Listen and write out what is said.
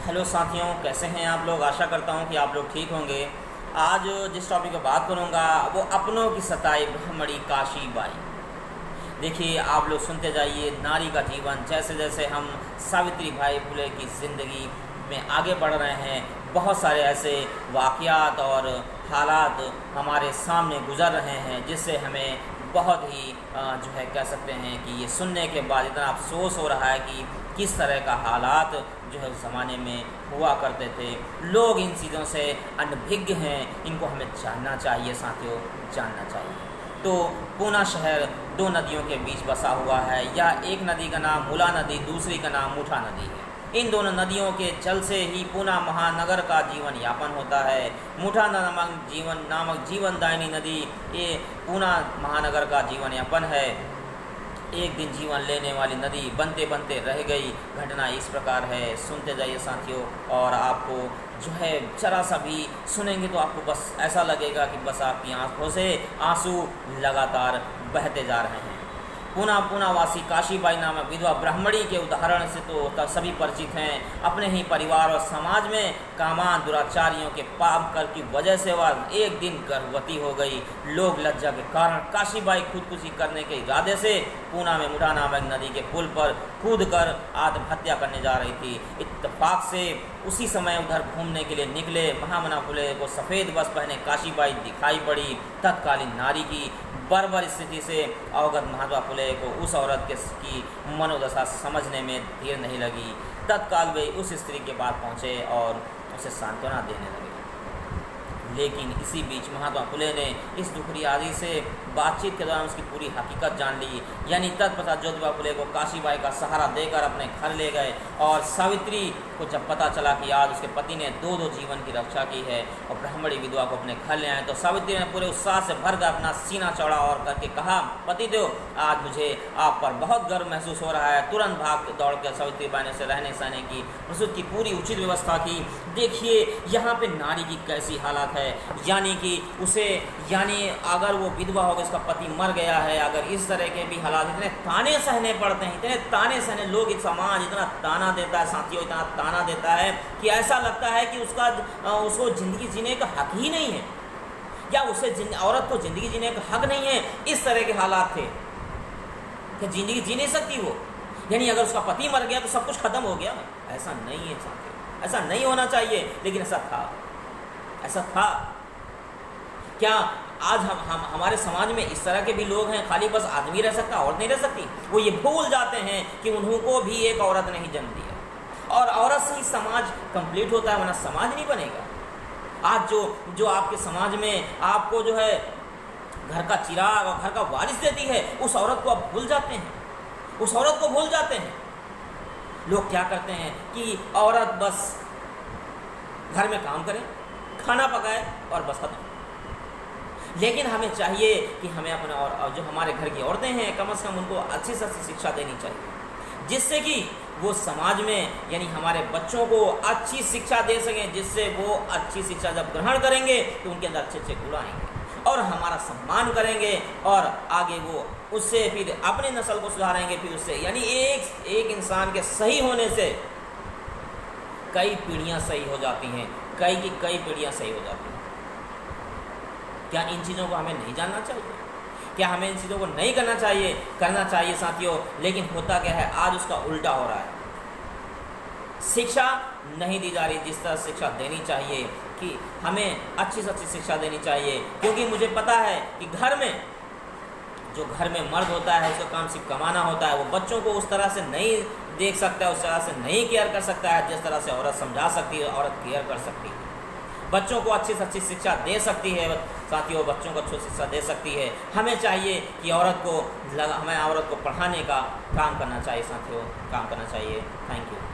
Hello साथियों, कैसे हैं आप लोग। आशा करता हूं कि आप लोग ठीक होंगे। आज जिस टॉपिक पर बात करूंगा वो अपनों की सताई ब्रह्मणी काशीबाई। देखिए, आप लोग सुनते जाइए नारी का जीवन। जैसे जैसे हम सावित्री बाई फुले की ज़िंदगी में आगे बढ़ रहे हैं, बहुत सारे ऐसे वाक़यात और हालात हमारे सामने गुजर रहे हैं जिससे हमें बहुत ही जो है कह सकते हैं कि ये सुनने के बाद इतना अफसोस हो रहा है कि किस तरह का हालात जो है उस ज़माने में हुआ करते थे। लोग इन चीज़ों से अनभिज्ञ हैं, इनको हमें जानना चाहिए साथियों, जानना चाहिए। तो पूना शहर दो नदियों के बीच बसा हुआ है। या एक नदी का नाम मुला नदी, दूसरी का नाम मुठा नदी है। इन दोनों नदियों के जल से ही पूना महानगर का जीवन यापन होता है। मुठा नामक जीवनदायिनी नदी ये पूना महानगर का जीवन यापन है। एक दिन जीवन लेने वाली नदी बनते बनते रह गई। घटना इस प्रकार है, सुनते जाइए साथियों। और आपको जो है जरा सा भी सुनेंगे तो आपको बस ऐसा लगेगा कि बस आपकी आंखों से आंसू लगातार बहते जा रहे हैं। पूनावासी काशीबाई नामक विधवा ब्राह्मणी के उदाहरण से तो सभी परिचित हैं। अपने ही परिवार और समाज में कामान दुराचारियों के पाप कर की वजह से वह एक दिन गर्भवती हो गई। लोग लज्जा के कारण काशीबाई खुदकुशी करने के इरादे से पूना में मुठा नामक नदी के पुल पर कूदकर आत्महत्या करने जा रही थी। इत्तेफाक से उसी समय उधर घूमने के लिए निकले महामना फुले को सफ़ेद बस पहने काशीबाई दिखाई पड़ी। तत्कालीन नारी की बर्बर स्थिति से अवगत महात्मा फुले को उस औरत की मनोदशा समझने में देर नहीं लगी। तत्काल वे उस स्त्री के पास पहुँचे और उसे सांत्वना देने लगे। लेकिन इसी बीच महात्मा फुले ने इस दुखरी आदि से बातचीत के दौरान उसकी पूरी हकीकत जान ली। यानी तत्पश्चात ज्योतिबा फुले को काशीबाई का सहारा देकर अपने घर ले गए। और सावित्री को जब पता चला कि आज उसके पति ने दो जीवन की रक्षा की है और ब्राह्मणी विधवा को अपने घर ले आए, तो सावित्री ने पूरे उत्साह से भरकर अपना सीना चौड़ा और करके कहा, पतिदेव, आज मुझे आप पर बहुत गर्व महसूस हो रहा है। तुरंत भाग दौड़ कर सावित्री बाई ने उसे रहने सहने की प्रसूत की पूरी उचित व्यवस्था की। देखिए यहाँ पे नारी की कैसी हालत है। यानी कि उसे अगर वो विधवा हो गई, उसका पति मर गया है, अगर इस तरह के भी हालात, इतने ताने सहने पड़ते हैं, इतने ताने सहने, लोग इस समाज इतना ताना देता है साथियों, इतना ताना देता है कि ऐसा लगता है कि उसको ज़िंदगी जीने का हक ही नहीं है, या उसे औरत को ज़िंदगी जीने का हक नहीं है। इस तरह के हालात थे कि ज़िंदगी जी नहीं सकती वो। यानी अगर उसका पति मर गया तो सब कुछ खत्म हो गया। ऐसा नहीं है साथियों, ऐसा नहीं होना चाहिए, लेकिन ऐसा था। क्या आज हम हमारे समाज में इस तरह के भी लोग हैं, खाली बस आदमी रह सकता, औरत नहीं रह सकती? वो ये भूल जाते हैं कि उनको भी एक औरत ने ही जन्म दिया और औरत से ही समाज कंप्लीट होता है, वरना समाज नहीं बनेगा। आज जो आपके समाज में आपको जो है घर का चिराग और घर का वारिस देती है, उस औरत को आप भूल जाते हैं, उस औरत को भूल जाते हैं। लोग क्या करते हैं कि औरत बस घर में काम करे, खाना पकाए और बस खत्म। लेकिन हमें चाहिए कि हमें अपने और जो हमारे घर की औरतें हैं, कम से कम उनको अच्छी से अच्छी शिक्षा देनी चाहिए, जिससे कि वो समाज में यानी हमारे बच्चों को अच्छी शिक्षा दे सकें, जिससे वो अच्छी शिक्षा जब ग्रहण करेंगे तो उनके अंदर अच्छे अच्छे गुण आएंगे और हमारा सम्मान करेंगे और आगे वो उससे फिर अपने नस्ल को सुधारेंगे। फिर उससे यानी एक इंसान के सही होने से कई पीढ़ियाँ सही हो जाती हैं, कई पीढ़ियाँ सही हो जाती हैं। क्या इन चीज़ों को हमें नहीं जानना चाहिए? क्या हमें इन चीज़ों को नहीं करना चाहिए साथियों? लेकिन होता क्या है, आज उसका उल्टा हो रहा है। शिक्षा नहीं दी जा रही जिस तरह शिक्षा देनी चाहिए, कि हमें अच्छी से अच्छी शिक्षा देनी चाहिए। क्योंकि मुझे पता है कि घर में मर्द होता है, उसका काम सिर्फ कमाना होता है, वो बच्चों को उस तरह से नहीं देख सकता है, उस तरह से नहीं केयर कर सकता है जिस तरह से औरत समझा सकती है, औरत केयर कर सकती है, बच्चों को अच्छी से अच्छी शिक्षा दे सकती है साथियों, बच्चों को अच्छी शिक्षा दे सकती है। हमें चाहिए कि हमें औरत को पढ़ाने का काम करना चाहिए साथियों, काम करना चाहिए। Thank you.